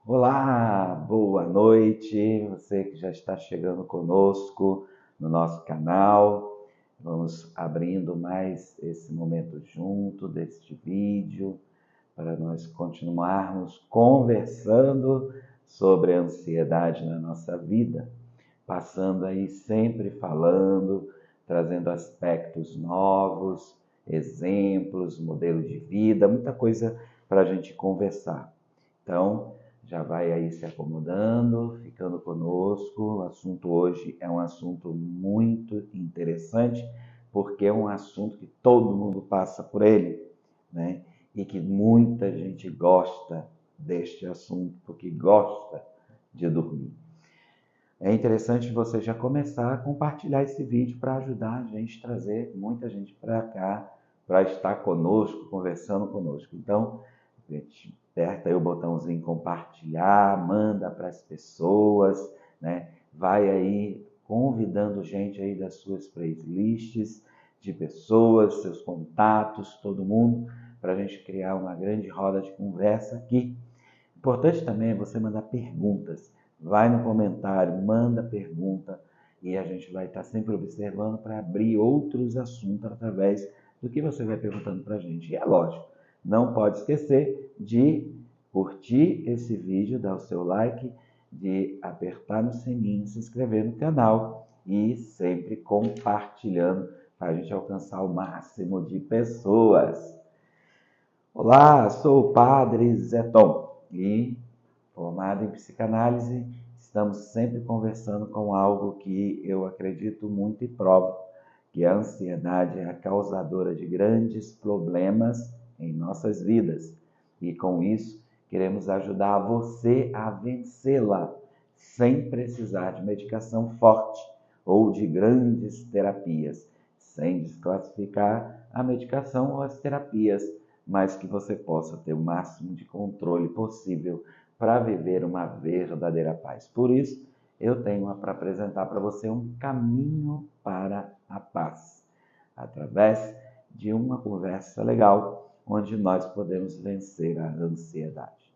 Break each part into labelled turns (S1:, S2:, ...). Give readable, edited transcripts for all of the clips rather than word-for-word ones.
S1: Olá, boa noite, você que já está chegando conosco no nosso canal. Vamos abrindo mais esse momento junto deste vídeo para nós continuarmos conversando sobre a ansiedade na nossa vida, passando aí sempre falando, trazendo aspectos novos, exemplos, modelo de vida, muita coisa para a gente conversar. Então, já vai aí se acomodando, ficando conosco. O assunto hoje é um assunto muito interessante, porque é um assunto que todo mundo passa por ele, né? E que muita gente gosta deste assunto, porque gosta de dormir. É interessante você já começar a compartilhar esse vídeo para ajudar a gente a trazer muita gente para cá, para estar conosco, conversando conosco. Então, aperta aí o botãozinho compartilhar, manda para as pessoas, né? Vai aí convidando gente aí das suas playlists, de pessoas, seus contatos, todo mundo, para a gente criar uma grande roda de conversa aqui. Importante também é você mandar perguntas. Vai no comentário, manda pergunta e a gente vai estar sempre observando para abrir outros assuntos através do que você vai perguntando para a gente. E é lógico, não pode esquecer de curtir esse vídeo, dar o seu like, de apertar no sininho, se inscrever no canal e sempre compartilhando para a gente alcançar o máximo de pessoas. Olá, sou o Padre Zé Tom e, formado em psicanálise, estamos sempre conversando com algo que eu acredito muito e provo, que a ansiedade é a causadora de grandes problemas em nossas vidas. E com isso, queremos ajudar você a vencê-la, sem precisar de medicação forte ou de grandes terapias, sem desclassificar a medicação ou as terapias, mas que você possa ter o máximo de controle possível para viver uma verdadeira paz. Por isso, eu tenho para apresentar para você um caminho para a paz, através de uma conversa legal, onde nós podemos vencer a ansiedade.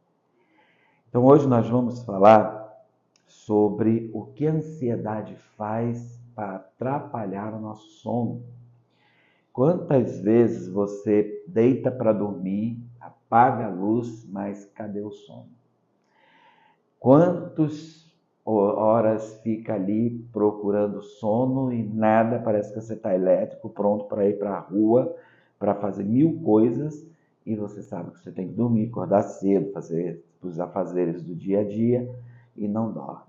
S1: Então, hoje nós vamos falar sobre o que a ansiedade faz para atrapalhar o nosso sono. Quantas vezes você deita para dormir, apaga a luz, mas cadê o sono? Quantas horas fica ali procurando sono e nada, parece que você está elétrico, pronto para ir para a rua, para fazer mil coisas, e você sabe que você tem que dormir, acordar cedo, fazer os afazeres do dia a dia, e não dorme.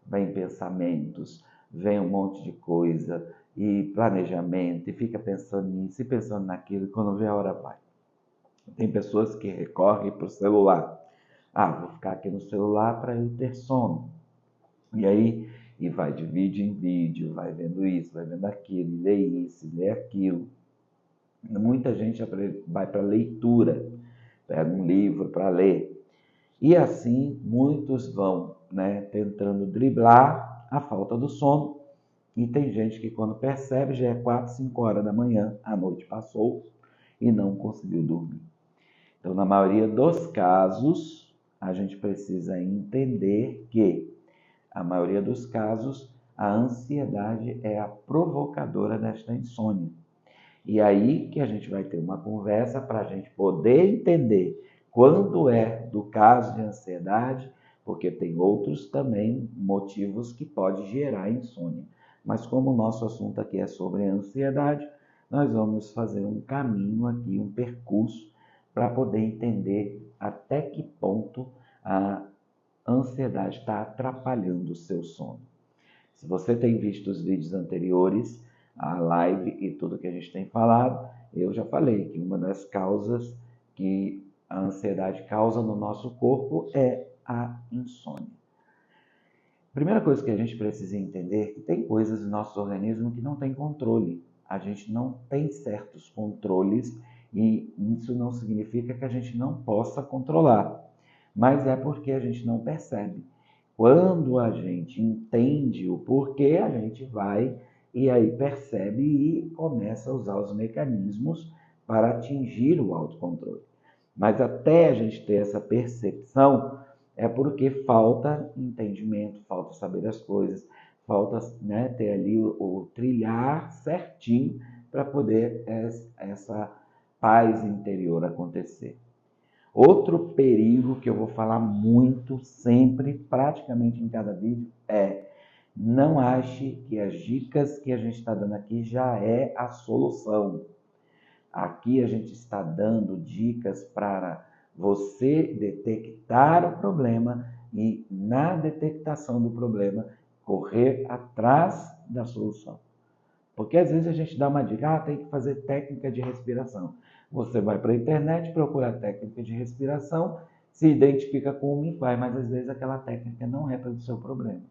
S1: Vem pensamentos, vem um monte de coisa, e planejamento, e fica pensando nisso e pensando naquilo, e quando vê a hora vai. Tem pessoas que recorrem para o celular. Vou ficar aqui no celular para eu ter sono. E aí, e vai de vídeo em vídeo, vai vendo isso, vai vendo aquilo, lê isso, lê aquilo. Muita gente vai para leitura, pega um livro para ler. E assim, muitos vão, né, tentando driblar a falta do sono. E tem gente que quando percebe já é 4, 5 horas da manhã, a noite passou e não conseguiu dormir. Então, na maioria dos casos, a gente precisa entender que, a maioria dos casos, a ansiedade é a provocadora desta insônia. E aí que a gente vai ter uma conversa para a gente poder entender quando é do caso de ansiedade, porque tem outros também motivos que pode gerar insônia. Mas como o nosso assunto aqui é sobre ansiedade, nós vamos fazer um caminho aqui, um percurso, para poder entender até que ponto a ansiedade está atrapalhando o seu sono. Se você tem visto os vídeos anteriores, a live e tudo que a gente tem falado, eu já falei que uma das causas que a ansiedade causa no nosso corpo é a insônia. Primeira coisa que a gente precisa entender é que tem coisas no nosso organismo que não tem controle. A gente não tem certos controles e isso não significa que a gente não possa controlar, mas é porque a gente não percebe. Quando a gente entende o porquê, a gente vai e aí percebe e começa a usar os mecanismos para atingir o autocontrole. Mas até a gente ter essa percepção, é porque falta entendimento, falta saber as coisas, falta, né, ter ali o trilhar certinho para poder essa paz interior acontecer. Outro perigo que eu vou falar muito, sempre, praticamente em cada vídeo, é: não ache que as dicas que a gente está dando aqui já é a solução. Aqui a gente está dando dicas para você detectar o problema e, na detectação do problema, correr atrás da solução. Porque às vezes a gente dá uma dica, tem que fazer técnica de respiração. Você vai para a internet, procura a técnica de respiração, se identifica com uma e faz, mas às vezes aquela técnica não é para o seu problema.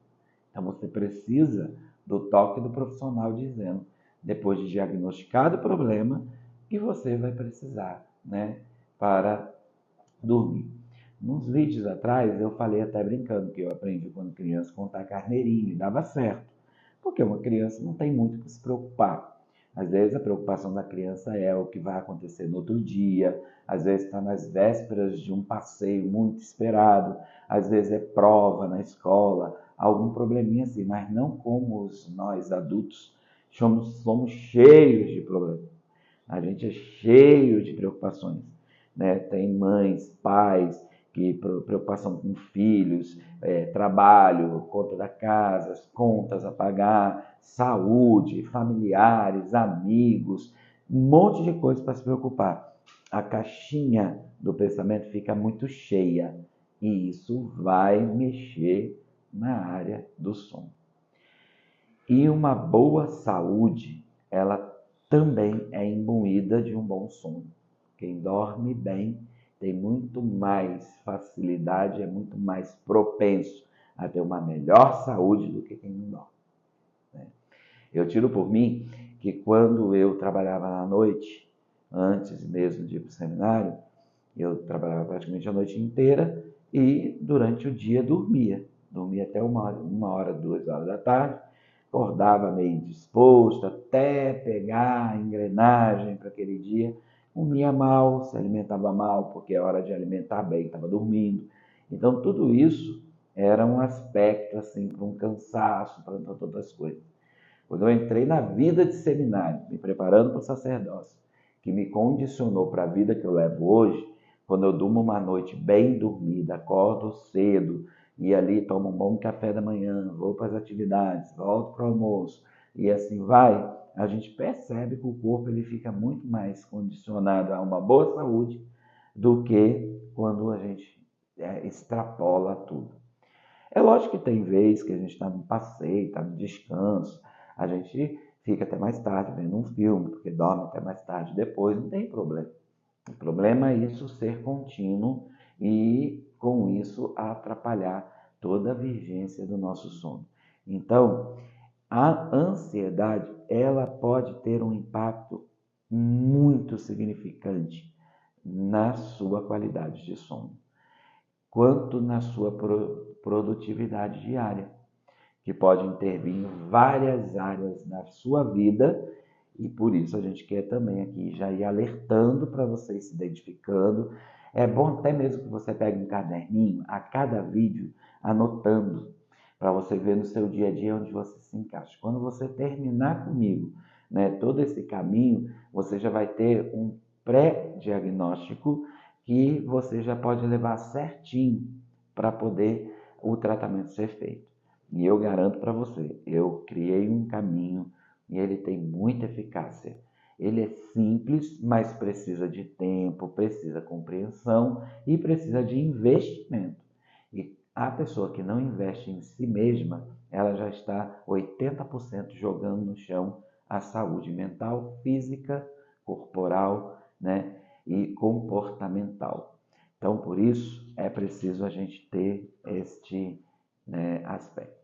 S1: Então você precisa do toque do profissional dizendo, depois de diagnosticado o problema, que você vai precisar, né, para dormir. Nos vídeos atrás eu falei até brincando que eu aprendi quando criança a contar carneirinho e dava certo. Porque uma criança não tem muito o que se preocupar. Às vezes a preocupação da criança é o que vai acontecer no outro dia, às vezes está nas vésperas de um passeio muito esperado, às vezes é prova na escola, algum probleminha assim, mas não como nós adultos somos cheios de problemas. A gente é cheio de preocupações, né? Tem mães, pais, que preocupação com filhos, trabalho, conta da casa, as contas a pagar, saúde, familiares, amigos, um monte de coisas para se preocupar. A caixinha do pensamento fica muito cheia e isso vai mexer na área do sono. E uma boa saúde, ela também é imbuída de um bom sono. Quem dorme bem tem muito mais facilidade, é muito mais propenso a ter uma melhor saúde do que quem não dorme, né? Eu tiro por mim que quando eu trabalhava na noite, antes mesmo de ir para o seminário, eu trabalhava praticamente a noite inteira e durante o dia dormia. Dormia até uma hora, 2 horas da tarde, acordava meio disposto até pegar a engrenagem para aquele dia. Comia mal, se alimentava mal, porque é hora de alimentar bem, estava dormindo. Então, tudo isso era um aspecto, assim, para um cansaço, para todas as coisas. Quando eu entrei na vida de seminário, me preparando para o sacerdócio, que me condicionou para a vida que eu levo hoje, quando eu durmo uma noite bem dormida, acordo cedo, e ali tomo um bom café da manhã, vou para as atividades, volto para o almoço, e assim vai, a gente percebe que o corpo ele fica muito mais condicionado a uma boa saúde do que quando a gente extrapola tudo. É lógico que tem vez que a gente está no passeio, está no descanso, a gente fica até mais tarde vendo um filme, porque dorme até mais tarde depois, não tem problema. O problema é isso ser contínuo e, com isso, atrapalhar toda a vigência do nosso sono. Então, a ansiedade, ela pode ter um impacto muito significante na sua qualidade de sono, quanto na sua produtividade diária, que pode intervir em várias áreas da sua vida, e por isso a gente quer também aqui já ir alertando para vocês se identificando. É bom até mesmo que você pegue um caderninho a cada vídeo, anotando, para você ver no seu dia a dia onde você se encaixa. Quando você terminar comigo, né, todo esse caminho, você já vai ter um pré-diagnóstico que você já pode levar certinho para poder o tratamento ser feito. E eu garanto para você, eu criei um caminho e ele tem muita eficácia. Ele é simples, mas precisa de tempo, precisa de compreensão e precisa de investimento. E a pessoa que não investe em si mesma, ela já está 80% jogando no chão a saúde mental, física, corporal, né, e comportamental. Então, por isso, é preciso a gente ter este, né, aspecto.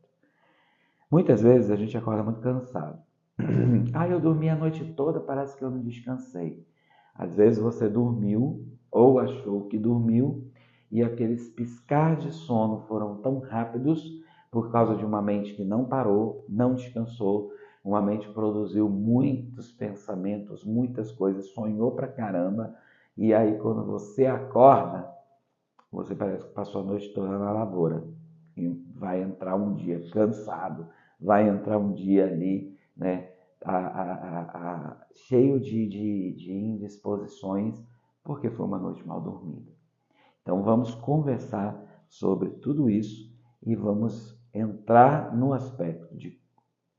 S1: Muitas vezes a gente acorda muito cansado. Eu dormi a noite toda, parece que eu não descansei. Às vezes você dormiu ou achou que dormiu e aqueles piscar de sono foram tão rápidos por causa de uma mente que não parou, não descansou, uma mente que produziu muitos pensamentos, muitas coisas, sonhou pra caramba, e aí quando você acorda, você parece que passou a noite toda na lavoura. E vai entrar um dia cansado, vai entrar um dia ali, né, cheio de indisposições, porque foi uma noite mal dormida. Então vamos conversar sobre tudo isso e vamos entrar no aspecto de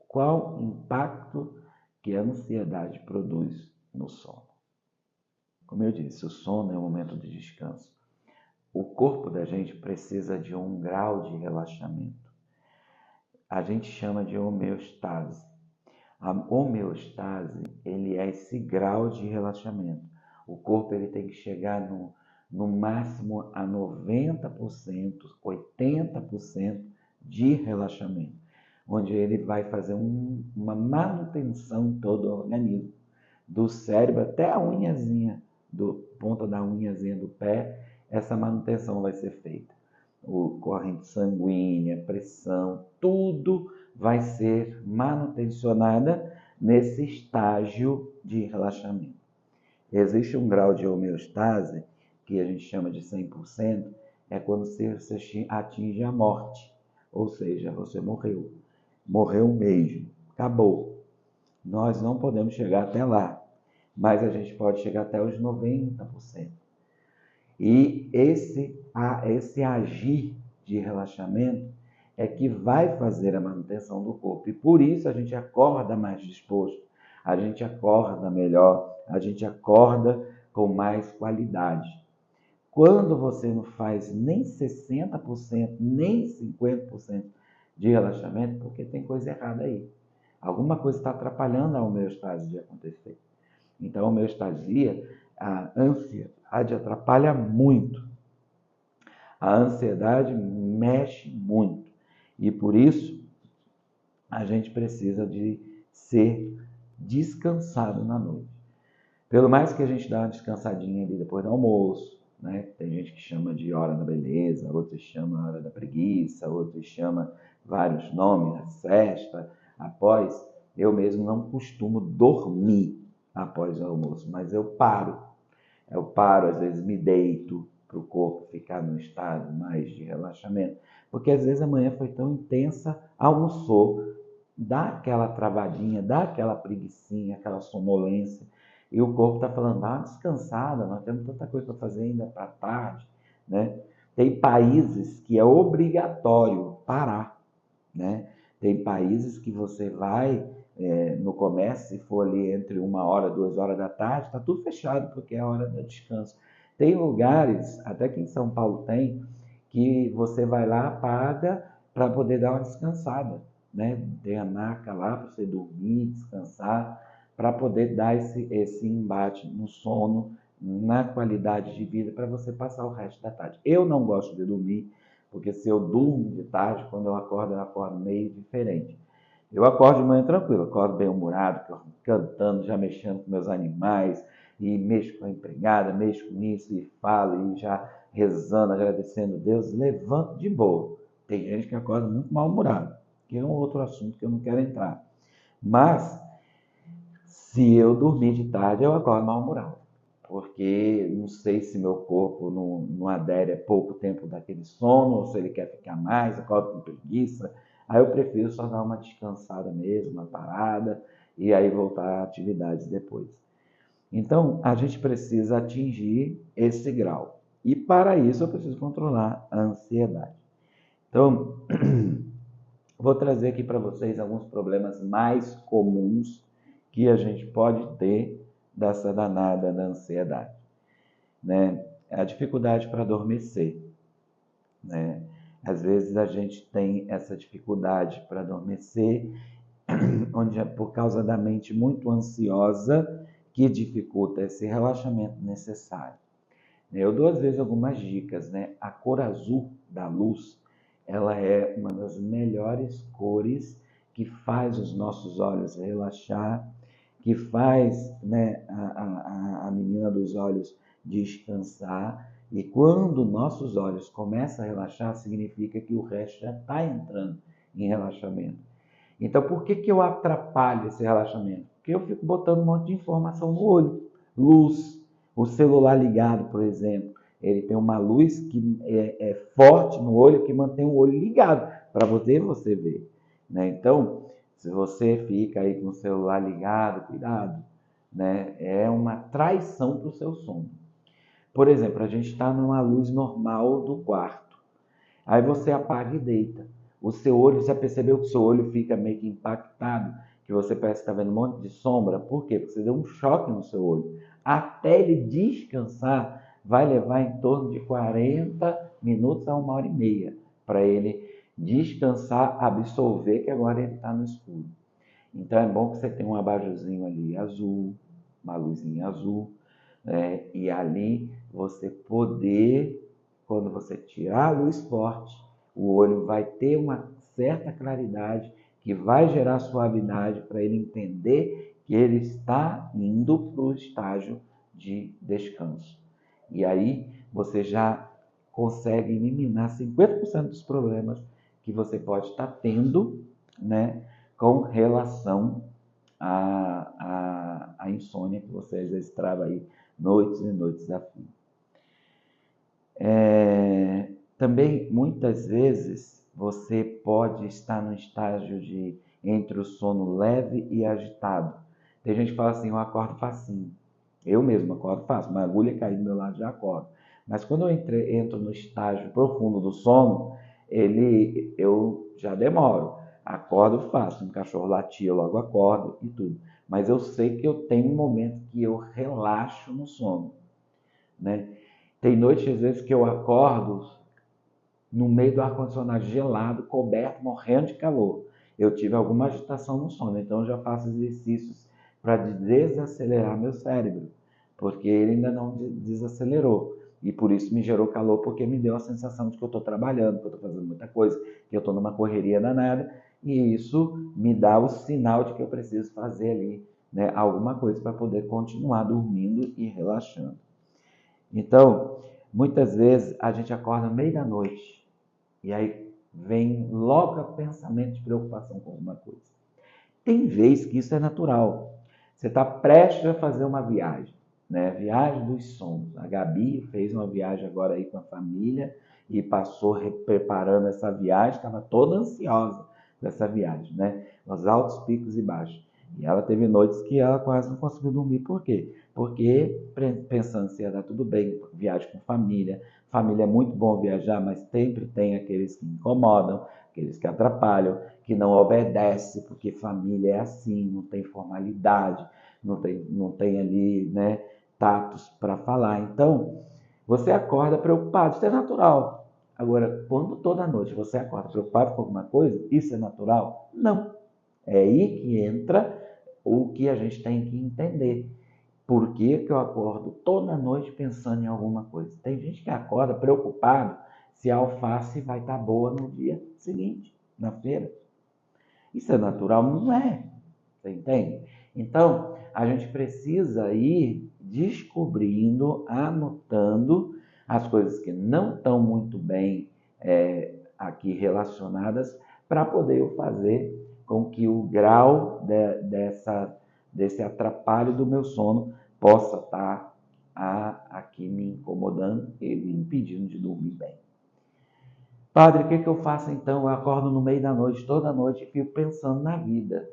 S1: qual impacto que a ansiedade produz no sono. Como eu disse, o sono é um momento de descanso. O corpo da gente precisa de um grau de relaxamento. A gente chama de homeostase. A homeostase, ele é esse grau de relaxamento. O corpo ele tem que chegar no máximo a 90%, 80% de relaxamento, onde ele vai fazer uma manutenção em todo o organismo, do cérebro até a unhazinha, do ponta da unhazinha do pé, essa manutenção vai ser feita. Corrente sanguínea, pressão, tudo vai ser manutencionada nesse estágio de relaxamento. Existe um grau de homeostase, que a gente chama de 100%, é quando você atinge a morte, ou seja, você morreu. Morreu mesmo, acabou. Nós não podemos chegar até lá, mas a gente pode chegar até os 90%. E esse agir de relaxamento é que vai fazer a manutenção do corpo. E por isso a gente acorda mais disposto, a gente acorda melhor, a gente acorda com mais qualidade. Quando você não faz nem 60%, nem 50% de relaxamento, porque tem coisa errada aí. Alguma coisa está atrapalhando a homeostase de acontecer. Então, a homeostasia, a ansiedade atrapalha muito. A ansiedade mexe muito. E por isso, a gente precisa de ser descansado na noite. Pelo mais que a gente dá uma descansadinha ali depois do almoço, né? Tem gente que chama de hora da beleza, outros chamam hora da preguiça, outros chamam vários nomes, a sesta, após. Eu mesmo não costumo dormir após o almoço, mas eu paro. Eu paro, às vezes me deito para o corpo ficar num estado mais de relaxamento. Porque às vezes a manhã foi tão intensa, almoçou, dá aquela travadinha, dá aquela preguicinha, aquela sonolência. E o corpo está falando, dá uma descansada, nós temos tanta coisa para fazer ainda para tarde, né? Tem países que é obrigatório parar, né? Tem países que você vai no comércio, se for ali entre 1h, 2h da tarde, está tudo fechado porque é a hora do descanso. Tem lugares, até que em São Paulo tem, que você vai lá, paga para poder dar uma descansada, né? Tem a maca lá para você dormir, descansar, para poder dar esse embate no sono, na qualidade de vida, para você passar o resto da tarde. Eu não gosto de dormir, porque se eu durmo de tarde, quando eu acordo meio diferente. Eu acordo de manhã tranquilo, acordo bem-humorado, cantando, já mexendo com meus animais, e mexo com a empregada, mexo com isso, e falo, e já rezando, agradecendo a Deus, levanto de boa. Tem gente que acorda muito mal-humorado, que é um outro assunto que eu não quero entrar. Mas, se eu dormir de tarde, eu acordo mal-humorado, porque não sei se meu corpo não adere a pouco tempo daquele sono, ou se ele quer ficar mais, acordo com preguiça. Aí eu prefiro só dar uma descansada mesmo, uma parada, e aí voltar a atividades depois. Então, a gente precisa atingir esse grau. E para isso eu preciso controlar a ansiedade. Então, vou trazer aqui para vocês alguns problemas mais comuns que a gente pode ter dessa danada da ansiedade, né? A dificuldade para adormecer, né? Às vezes a gente tem essa dificuldade para adormecer, onde é por causa da mente muito ansiosa, que dificulta esse relaxamento necessário. Eu dou às vezes algumas dicas, né? A cor azul da luz, ela é uma das melhores cores que faz os nossos olhos relaxar, que faz, né, a menina dos olhos descansar. E quando nossos olhos começam a relaxar, significa que o resto já está entrando em relaxamento. Então, por que eu atrapalho esse relaxamento? Porque eu fico botando um monte de informação no olho. Luz, o celular ligado, por exemplo, ele tem uma luz que é forte no olho, que mantém o olho ligado, para você ver. Né? Então, se você fica aí com o celular ligado, cuidado, né? É uma traição para o seu sono. Por exemplo, a gente está numa luz normal do quarto. Aí você apaga e deita. O seu olho, já percebeu que o seu olho fica meio que impactado, que você parece que está vendo um monte de sombra? Por quê? Porque você deu um choque no seu olho. Até ele descansar, vai levar em torno de 40 minutos a 1h30 para ele descansar, absorver que agora ele está no escuro. Então é bom que você tenha um abajurzinho ali azul, uma luzinha azul, e ali você poder, quando você tirar a luz forte, o olho vai ter uma certa claridade que vai gerar suavidade para ele entender que ele está indo para o estágio de descanso. E aí você já consegue eliminar 50% dos problemas que você pode estar tendo, né, com relação à insônia que você às vezes trava aí noites e noites a fio. Também, muitas vezes, você pode estar no estágio de entre o sono leve e agitado. Tem gente que fala assim, eu acordo facinho. Eu mesmo acordo fácil, uma agulha cair do meu lado já acordo. Mas quando eu entro no estágio profundo do sono, eu já demoro. Acordo fácil, um cachorro latir, eu logo acordo e tudo. Mas eu sei que eu tenho um momento que eu relaxo no sono. Né? Tem noites, às vezes, que eu acordo no meio do ar-condicionado gelado, coberto, morrendo de calor. Eu tive alguma agitação no sono, então eu já faço exercícios para desacelerar meu cérebro, porque ele ainda não desacelerou. E por isso me gerou calor, porque me deu a sensação de que eu estou trabalhando, que eu estou fazendo muita coisa, que eu estou numa correria danada, e isso me dá o sinal de que eu preciso fazer ali, né, alguma coisa para poder continuar dormindo e relaxando. Então, muitas vezes a gente acorda no meio da noite e aí vem logo o pensamento de preocupação com alguma coisa. Tem vezes que isso é natural. Você está prestes a fazer uma viagem, né? Viagem dos sonhos. A Gabi fez uma viagem agora aí com a família e passou preparando essa viagem, estava toda ansiosa com essa viagem, né? Os altos picos e baixos. E ela teve noites que ela quase não conseguiu dormir. Por quê? Porque pensando se ia dar tudo bem, viagem com família. Família é muito bom viajar, mas sempre tem aqueles que incomodam, aqueles que atrapalham, que não obedecem, porque família é assim, não tem formalidade, não tem ali, né, tatos para falar. Então, você acorda preocupado, isso é natural. Agora, quando toda noite você acorda preocupado com alguma coisa, isso é natural? Não. É aí que entra o que a gente tem que entender. Por que que eu acordo toda noite pensando em alguma coisa? Tem gente que acorda preocupado se a alface vai estar boa no dia seguinte, na feira. Isso é natural? Não é. Você entende? Então, a gente precisa ir descobrindo, anotando as coisas que não estão muito bem aqui relacionadas para poder fazer com que o grau desse atrapalho do meu sono possa estar aqui me incomodando e me impedindo de dormir bem. Padre, o que eu faço então? Eu acordo no meio da noite, toda noite, e fico pensando na vida.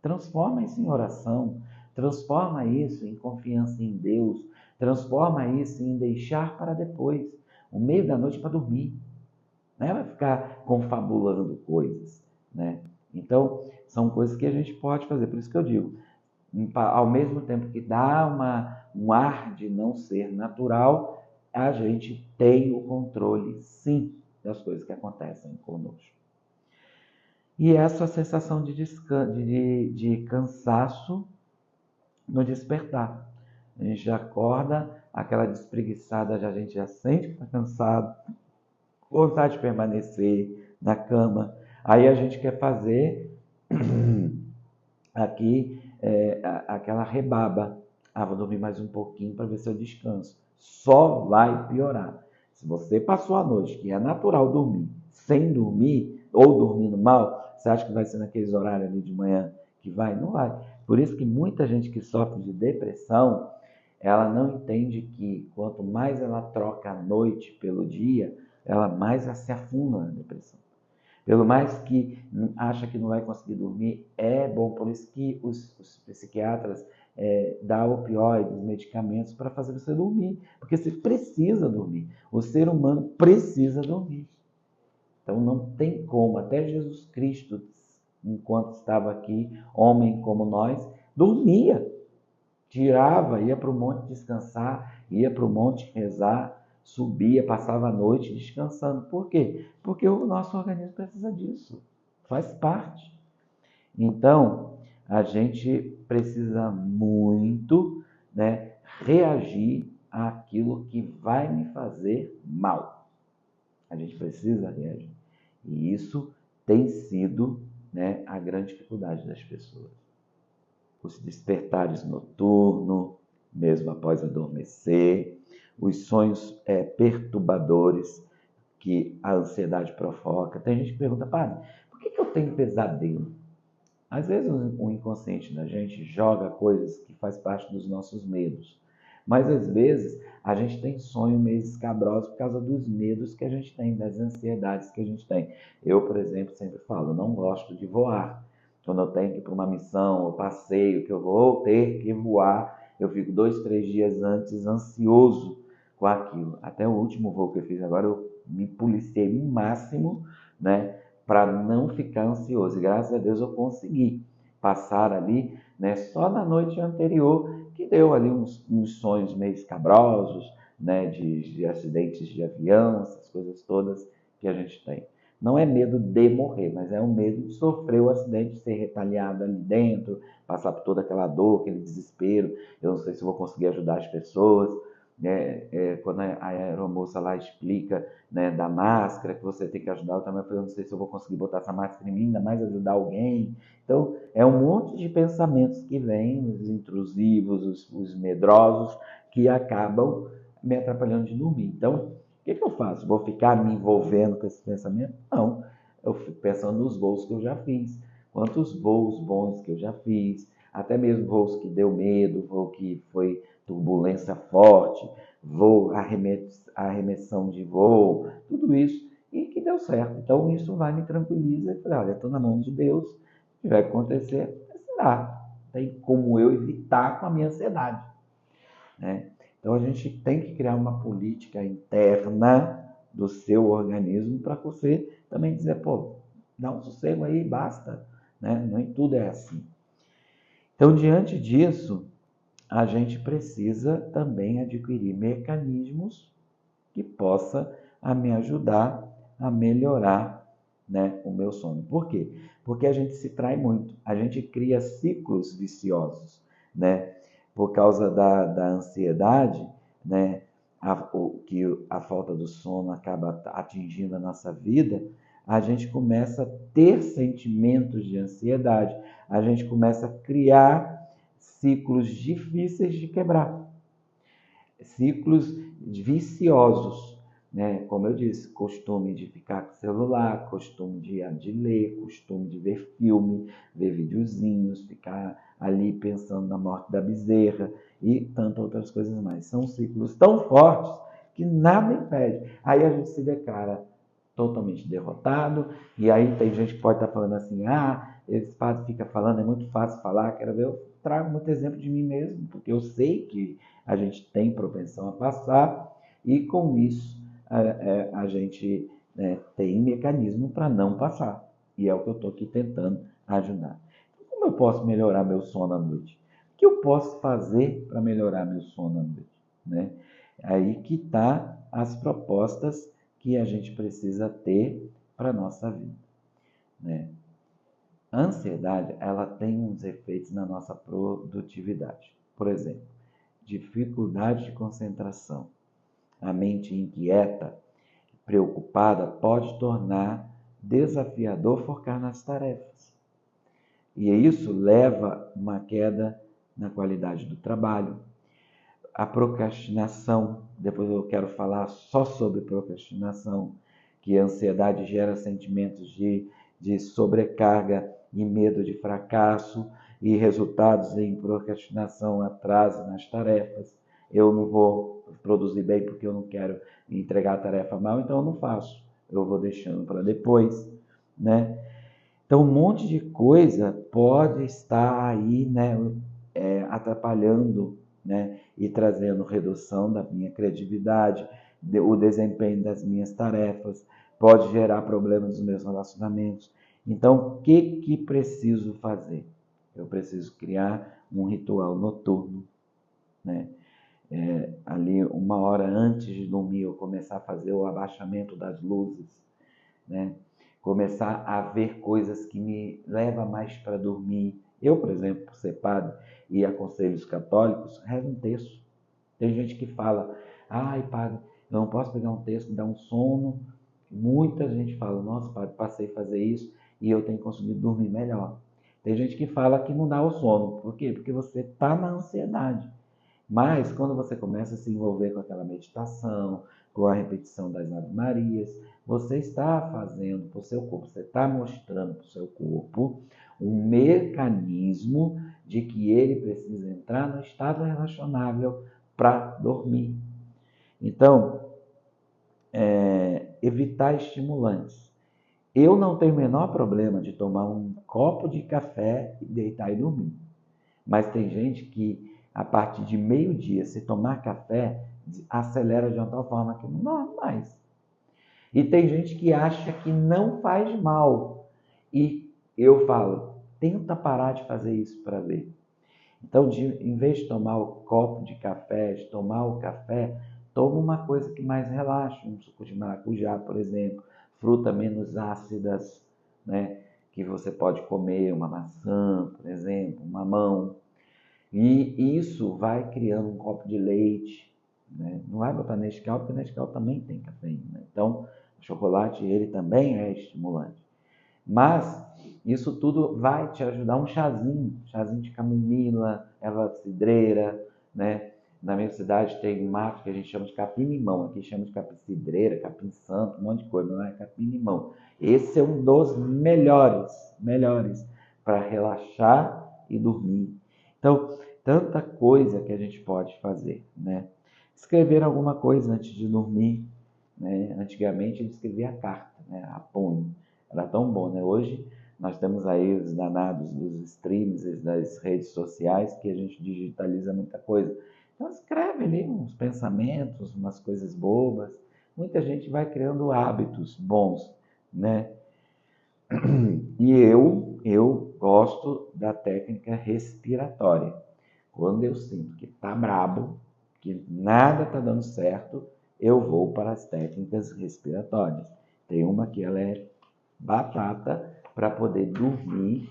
S1: Transforma isso em oração, transforma isso em confiança em Deus, transforma isso em deixar para depois, o meio da noite para dormir. Não é vai ficar confabulando coisas, né? Então, são coisas que a gente pode fazer. Por isso que eu digo, ao mesmo tempo que dá um ar de não ser natural, a gente tem o controle, sim, das coisas que acontecem conosco. E essa sensação de cansaço no despertar. A gente já acorda, aquela despreguiçada, a gente já sente que está cansado, vontade de permanecer na cama. Aí a gente quer fazer aqui aquela rebaba. Vou dormir mais um pouquinho para ver se eu descanso. Só vai piorar. Se você passou a noite, que é natural dormir, sem dormir ou dormindo mal, você acha que vai ser naqueles horários ali de manhã que vai? Não vai. Por isso que muita gente que sofre de depressão ela não entende que quanto mais ela troca a noite pelo dia, ela mais se afunda na depressão. Pelo mais que acha que não vai conseguir dormir, é bom. Por isso que os psiquiatras dão opioides, medicamentos para fazer você dormir. Porque você precisa dormir. O ser humano precisa dormir. Então não tem como. Até Jesus Cristo, enquanto estava aqui, homem como nós, dormia. Tirava, ia para o monte descansar, ia para o monte rezar, subia, passava a noite descansando. Por quê? Porque o nosso organismo precisa disso. Faz parte. Então, a gente precisa muito, né, reagir àquilo que vai me fazer mal. A gente precisa reagir. E isso tem sido, né, a grande dificuldade das pessoas. Os despertares noturnos, mesmo após adormecer, os sonhos perturbadores que a ansiedade provoca. Tem gente que pergunta, padre, por que eu tenho pesadelo? Às vezes o inconsciente da gente joga coisas que faz parte dos nossos medos. Mas às vezes a gente tem sonho meio escabroso por causa dos medos que a gente tem, das ansiedades que a gente tem. Eu, por exemplo, sempre falo, eu não gosto de voar. Quando eu tenho que ir para uma missão ou passeio, que eu vou ter que voar, eu fico 2, 3 dias antes ansioso com aquilo. Até o último voo que eu fiz agora, eu me policiei o máximo, né, para não ficar ansioso. E graças a Deus eu consegui passar ali, né, só na noite anterior, que deu ali uns sonhos meio escabrosos, né, de acidentes de avião, essas coisas todas que a gente tem. Não é medo de morrer, mas é um medo de sofrer o acidente, de ser retaliado ali dentro, passar por toda aquela dor, aquele desespero. Eu não sei se vou conseguir ajudar as pessoas. Quando a aeromoça lá explica, né, da máscara, que você tem que ajudar, eu também falei, eu não sei se eu vou conseguir botar essa máscara em mim, ainda mais ajudar alguém. Então, é um monte de pensamentos que vêm, os intrusivos, os medrosos, que acabam me atrapalhando de dormir. Então, o que eu faço? Vou ficar me envolvendo com esse pensamento? Não. Eu fico pensando nos voos que eu já fiz. Quantos voos bons que eu já fiz, até mesmo voos que deu medo, voo que foi turbulência forte, voo, arremessão de voo, tudo isso, e que deu certo. Então isso vai me tranquilizar e falar, olha, estou na mão de Deus, o que vai acontecer, será. Tem como eu evitar com a minha ansiedade, né? Então a gente tem que criar uma política interna do seu organismo para você também dizer, pô, dá um sossego aí, basta, né? Nem tudo é assim. Então, diante disso, a gente precisa também adquirir mecanismos que possa me ajudar a melhorar, né, o meu sono. Por quê? Porque a gente se trai muito, a gente cria ciclos viciosos, né? Por causa da ansiedade, né, que a falta do sono acaba atingindo a nossa vida, a gente começa a ter sentimentos de ansiedade, a gente começa a criar ciclos difíceis de quebrar, ciclos viciosos, né? Como eu disse, costume de ficar com o celular, costume de ler, costume de ver filme, ver videozinhos, ficar ali pensando na morte da bezerra e tantas outras coisas mais. São ciclos tão fortes que nada impede. Aí a gente se declara totalmente derrotado, e aí tem gente que pode estar falando assim, esse padre fica falando, é muito fácil falar, quero ver, eu trago muito exemplo de mim mesmo, porque eu sei que a gente tem propensão a passar, e com isso a gente, né, tem mecanismo para não passar, e é o que eu estou aqui tentando ajudar. Então, como eu posso melhorar meu sono à noite? O que eu posso fazer para melhorar meu sono à noite, né? Aí que está as propostas que a gente precisa ter para a nossa vida, né? A ansiedade, ela tem uns efeitos na nossa produtividade. Por exemplo, dificuldade de concentração. A mente inquieta, preocupada, pode tornar desafiador focar nas tarefas. E isso leva a uma queda na qualidade do trabalho. A procrastinação, depois eu quero falar só sobre procrastinação, que a ansiedade gera sentimentos de sobrecarga e medo de fracasso, e resultados em procrastinação, atraso nas tarefas. eu não vou produzir bem porque eu não quero entregar a tarefa mal, então eu não faço. Eu vou deixando para depois, né? Então, um monte de coisa pode estar aí, né, atrapalhando, né, e trazendo redução da minha criatividade, o desempenho das minhas tarefas, pode gerar problemas nos meus relacionamentos. Então, o que preciso fazer? Eu preciso criar um ritual noturno, né? Ali 1 hora antes de dormir, eu começar a fazer o abaixamento das luzes, né? Começar a ver coisas que me levam mais para dormir. Eu, por exemplo, por ser padre e aconselho os católicos, rezo um terço. Tem gente que fala, ai padre, eu não posso pegar um terço, me dá um sono. Muita gente fala, nossa padre, passei a fazer isso e eu tenho conseguido dormir melhor. Tem gente que fala que não dá o sono. Por quê? Porque você está na ansiedade. Mas quando você começa a se envolver com aquela meditação, com a repetição das Ave Marias, você está fazendo para o seu corpo, você está mostrando para o seu corpo um mecanismo de que ele precisa entrar no estado relacionável para dormir. Então, evitar estimulantes. Eu não tenho o menor problema de tomar um copo de café, deitar e dormir. Mas tem gente que, a partir de meio-dia, se tomar café, acelera de uma tal forma que não dorme mais. E tem gente que acha que não faz mal. E eu falo, tenta parar de fazer isso para ver. Então, em vez de tomar o copo de café, de tomar o café, toma uma coisa que mais relaxa, um suco de maracujá, por exemplo, frutas menos ácidas, né? Que você pode comer, uma maçã, por exemplo, um mamão. E isso vai criando um copo de leite, né? Não vai botar Nescau, porque Nescau também tem cafeína. Então, o chocolate, ele também é estimulante. Mas isso tudo vai te ajudar um chazinho de camomila, erva cidreira, né? Na minha cidade tem um mato que a gente chama de capim-limão, aqui chama de capim-cidreira, capim-santo, um monte de coisa, mas é capim-limão. Esse é um dos melhores para relaxar e dormir. Então, tanta coisa que a gente pode fazer, né? Escrever alguma coisa antes de dormir, né? Antigamente a gente escrevia carta, né? A punho. Era tão bom, né? Hoje nós temos aí os danados dos streams, das redes sociais, que a gente digitaliza muita coisa. Então escreve ali uns pensamentos, umas coisas bobas. Muita gente vai criando hábitos bons, né? E eu gosto da técnica respiratória. Quando eu sinto que tá brabo, que nada tá dando certo, eu vou para as técnicas respiratórias. Tem uma que ela é batata para poder dormir,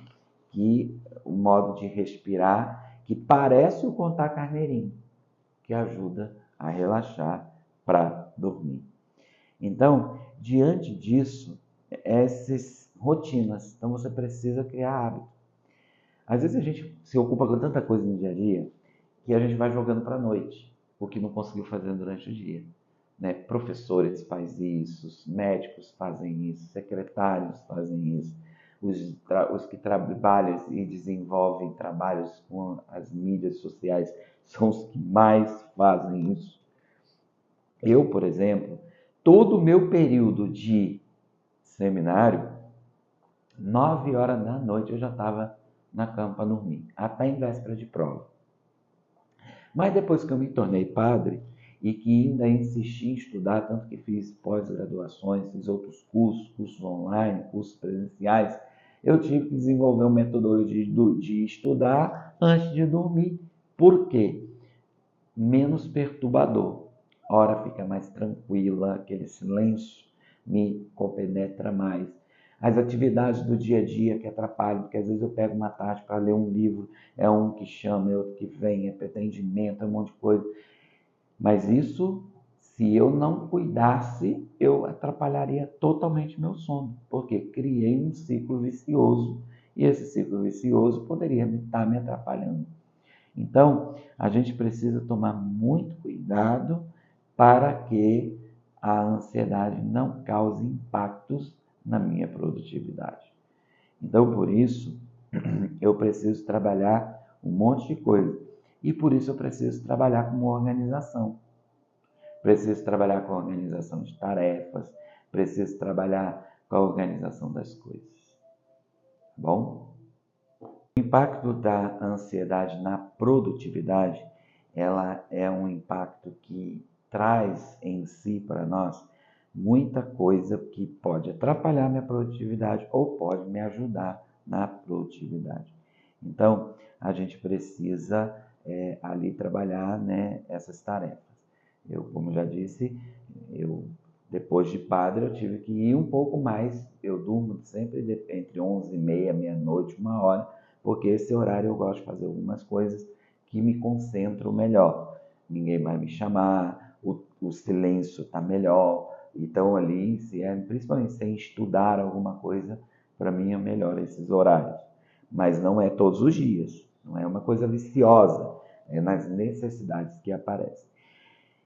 S1: que o modo de respirar, que parece o contar carneirinho, que ajuda a relaxar para dormir. Então, diante disso, essas rotinas, então você precisa criar hábito. Às vezes a gente se ocupa com tanta coisa no dia a dia que a gente vai jogando para a noite o que não conseguiu fazer durante o dia. Né? Professores fazem isso, médicos fazem isso, secretários fazem isso, os que trabalham e desenvolvem trabalhos com as mídias sociais são os que mais fazem isso. Eu, por exemplo, todo o meu período de seminário, 9 horas da noite eu já estava na cama para dormir, até em véspera de prova. Mas depois que eu me tornei padre e que ainda insisti em estudar, tanto que fiz pós-graduações, fiz outros cursos online, cursos presenciais, eu tive que desenvolver uma metodologia de estudar antes de dormir. Por quê? Menos perturbador. A hora fica mais tranquila, aquele silêncio me compenetra mais. As atividades do dia a dia que atrapalham, porque às vezes eu pego uma tarde para ler um livro, é um que chama, é outro que vem, é pretendimento, é um monte de coisa. Mas isso, se eu não cuidasse, eu atrapalharia totalmente meu sono, porque criei um ciclo vicioso e esse ciclo vicioso poderia estar me atrapalhando. Então, a gente precisa tomar muito cuidado para que a ansiedade não cause impactos na minha produtividade. Então, por isso, eu preciso trabalhar um monte de coisa. E por isso eu preciso trabalhar com uma organização. Preciso trabalhar com a organização de tarefas, preciso trabalhar com a organização das coisas. Tá bom? O impacto da ansiedade na produtividade, ela é um impacto que traz em si para nós muita coisa que pode atrapalhar minha produtividade ou pode me ajudar na produtividade. Então, a gente precisa ali trabalhar, né, essas tarefas. Eu, como já disse, depois de padre, eu tive que ir um pouco mais. Eu durmo sempre entre 11h30, meia-noite, 1h, porque esse horário eu gosto de fazer algumas coisas que me concentram melhor. Ninguém vai me chamar, o silêncio está melhor. Então, ali, principalmente sem estudar alguma coisa, para mim é melhor esses horários. Mas não é todos os dias, não é uma coisa viciosa, é nas necessidades que aparecem.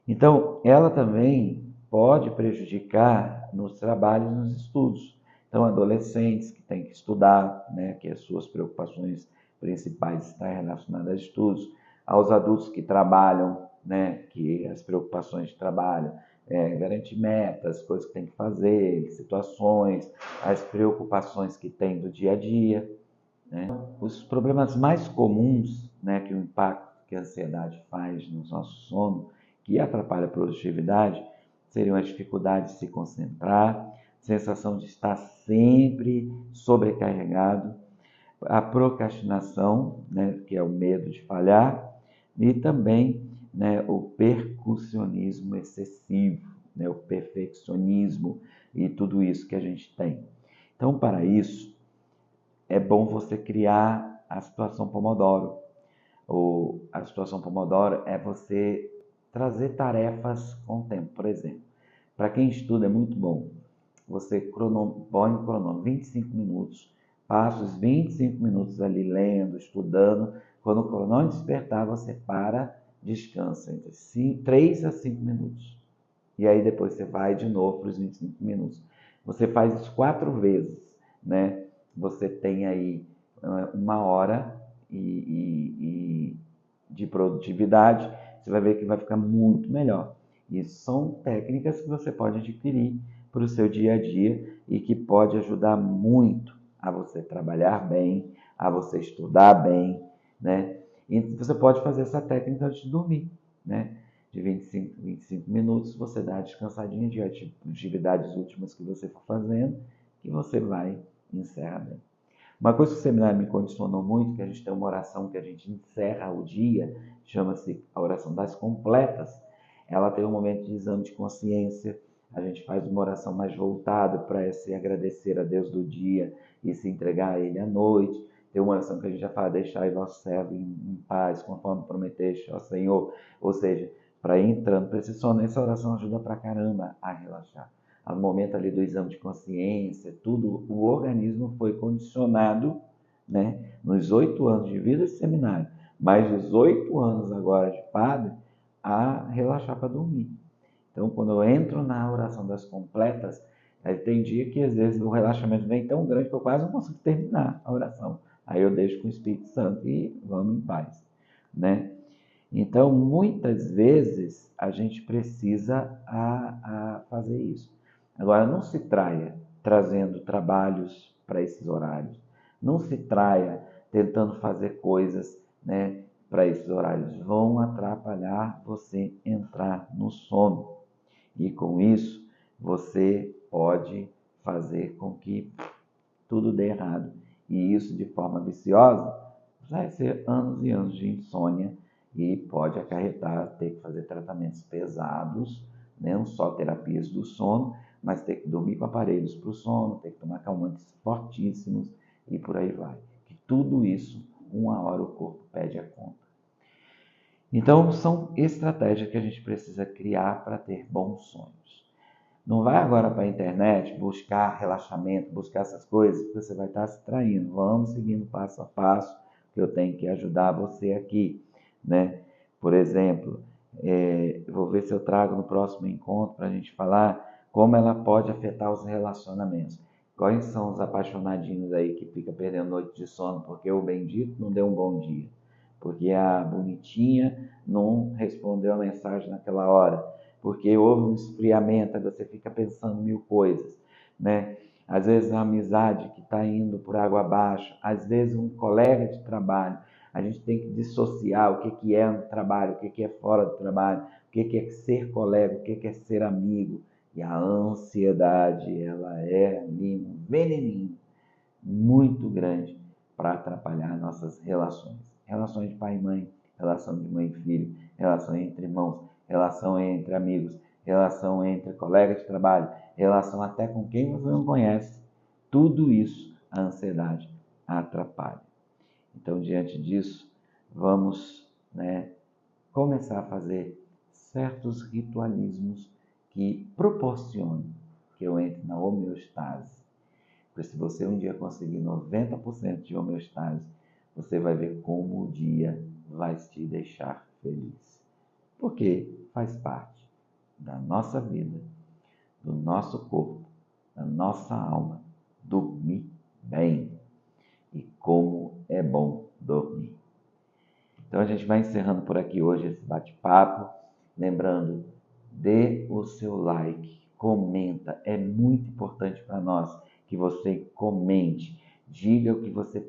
S1: Então, ela também pode prejudicar nos trabalhos e nos estudos. Então, adolescentes que têm que estudar, né, que as suas preocupações principais estão relacionadas a estudos, aos adultos que trabalham, né, que as preocupações de trabalho, garantir metas, coisas que tem que fazer, situações, as preocupações que tem do dia a dia, né? Os problemas mais comuns, né, que o impacto que a ansiedade faz no nosso sono, que atrapalha a produtividade, seriam as dificuldades de se concentrar, sensação de estar sempre sobrecarregado, a procrastinação, né, que é o medo de falhar, e também, né, o percussionismo excessivo, né, o perfeccionismo e tudo isso que a gente tem. Então, para isso, é bom você criar a situação Pomodoro. A situação Pomodoro é você trazer tarefas com tempo. Por exemplo, para quem estuda é muito bom. Você põe o cronômetro 25 minutos, passa os 25 minutos ali lendo, estudando. Quando o cronômetro despertar, você para, descansa entre 3 a 5 minutos. E aí depois você vai de novo para os 25 minutos. Você faz isso 4 vezes, né? Você tem aí 1h de produtividade, você vai ver que vai ficar muito melhor. E são técnicas que você pode adquirir para o seu dia a dia e que pode ajudar muito a você trabalhar bem, a você estudar bem, né? E você pode fazer essa técnica antes de dormir, né? De 25 minutos, você dá a descansadinha de atividades últimas que você for fazendo, que você vai encerrar bem. Uma coisa que o seminário me condicionou muito, que a gente tem uma oração que a gente encerra o dia, chama-se a oração das completas. Ela tem um momento de exame de consciência, a gente faz uma oração mais voltada para se agradecer a Deus do dia e se entregar a Ele à noite. Tem uma oração que a gente já fala, deixai vosso servo em paz, conforme prometeste, ó Senhor. Ou seja, para ir entrando para esse sono, essa oração ajuda pra caramba a relaxar. No momento ali do exame de consciência, tudo, o organismo foi condicionado, né, nos 8 anos de vida de seminário, mais os 8 anos agora de padre, a relaxar para dormir. Então, quando eu entro na oração das completas, tem dia que às vezes o relaxamento vem tão grande que eu quase não consigo terminar a oração. Aí eu deixo com o Espírito Santo e vamos em paz, né? Então, muitas vezes, a gente precisa fazer isso. Agora, não se traia trazendo trabalhos para esses horários. Não se traia tentando fazer coisas, né, para esses horários. Vão atrapalhar você entrar no sono. E com isso, você pode fazer com que tudo dê errado. E isso de forma viciosa vai ser anos e anos de insônia e pode acarretar ter que fazer tratamentos pesados, né? Não só terapias do sono, mas ter que dormir com aparelhos para o sono, ter que tomar calmantes fortíssimos e por aí vai. Que tudo isso, 1h o corpo pede a conta. Então, são estratégias que a gente precisa criar para ter bons sonhos. Não vai agora para a internet buscar relaxamento, buscar essas coisas, porque você vai estar se traindo. Vamos seguindo passo a passo, que eu tenho que ajudar você aqui, né? Por exemplo, vou ver se eu trago no próximo encontro para a gente falar como ela pode afetar os relacionamentos. Quais são os apaixonadinhos aí que ficam perdendo noite de sono porque o bendito não deu um bom dia, porque a bonitinha não respondeu a mensagem naquela hora, porque houve um esfriamento, aí você fica pensando mil coisas, né? Às vezes a amizade que está indo por água abaixo, às vezes um colega de trabalho. A gente tem que dissociar o que é no trabalho, o que é fora do trabalho, o que é ser colega, o que é ser amigo. E a ansiedade, ela é ali um veneninho muito grande para atrapalhar nossas relações. Relações de pai e mãe, relação de mãe e filho, relação entre irmãos, relação entre amigos, relação entre colegas de trabalho, relação até com quem você não conhece. Tudo isso a ansiedade atrapalha. Então, diante disso, vamos, começar a fazer certos ritualismos que proporcionem que eu entre na homeostase. Porque se você um dia conseguir 90% de homeostase, você vai ver como o dia vai te deixar feliz. Porque faz parte da nossa vida, do nosso corpo, da nossa alma, dormir bem. E como é bom dormir. Então a gente vai encerrando por aqui hoje esse bate-papo. Lembrando, dê o seu like, comenta. É muito importante para nós que você comente. Diga o que você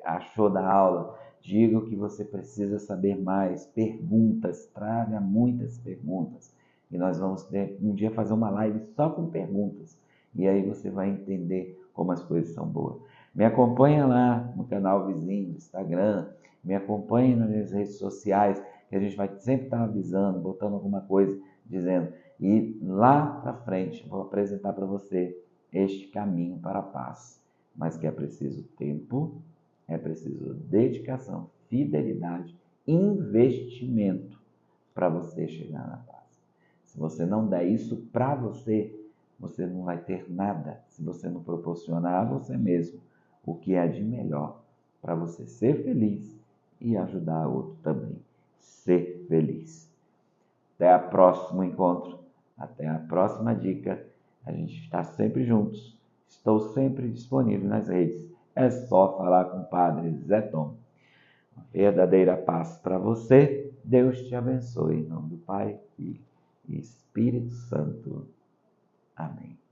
S1: achou da aula. Diga o que você precisa saber mais. Perguntas, traga muitas perguntas. E nós vamos um dia fazer uma live só com perguntas. E aí você vai entender como as coisas são boas. Me acompanha lá no canal vizinho do Instagram, me acompanhe nas minhas redes sociais, que a gente vai sempre estar avisando, botando alguma coisa, dizendo. E lá para frente vou apresentar para você este caminho para a paz. Mas que é preciso tempo, é preciso dedicação, fidelidade, investimento para você chegar na paz. Se você não der isso para você, você não vai ter nada se você não proporcionar a você mesmo o que é de melhor para você ser feliz e ajudar o outro também ser feliz. Até o próximo encontro, até a próxima dica. A gente está sempre juntos. Estou sempre disponível nas redes. É só falar com o Padre Zé Tom. Uma verdadeira paz para você. Deus te abençoe. Em nome do Pai, Filho e Espírito Santo. Amém.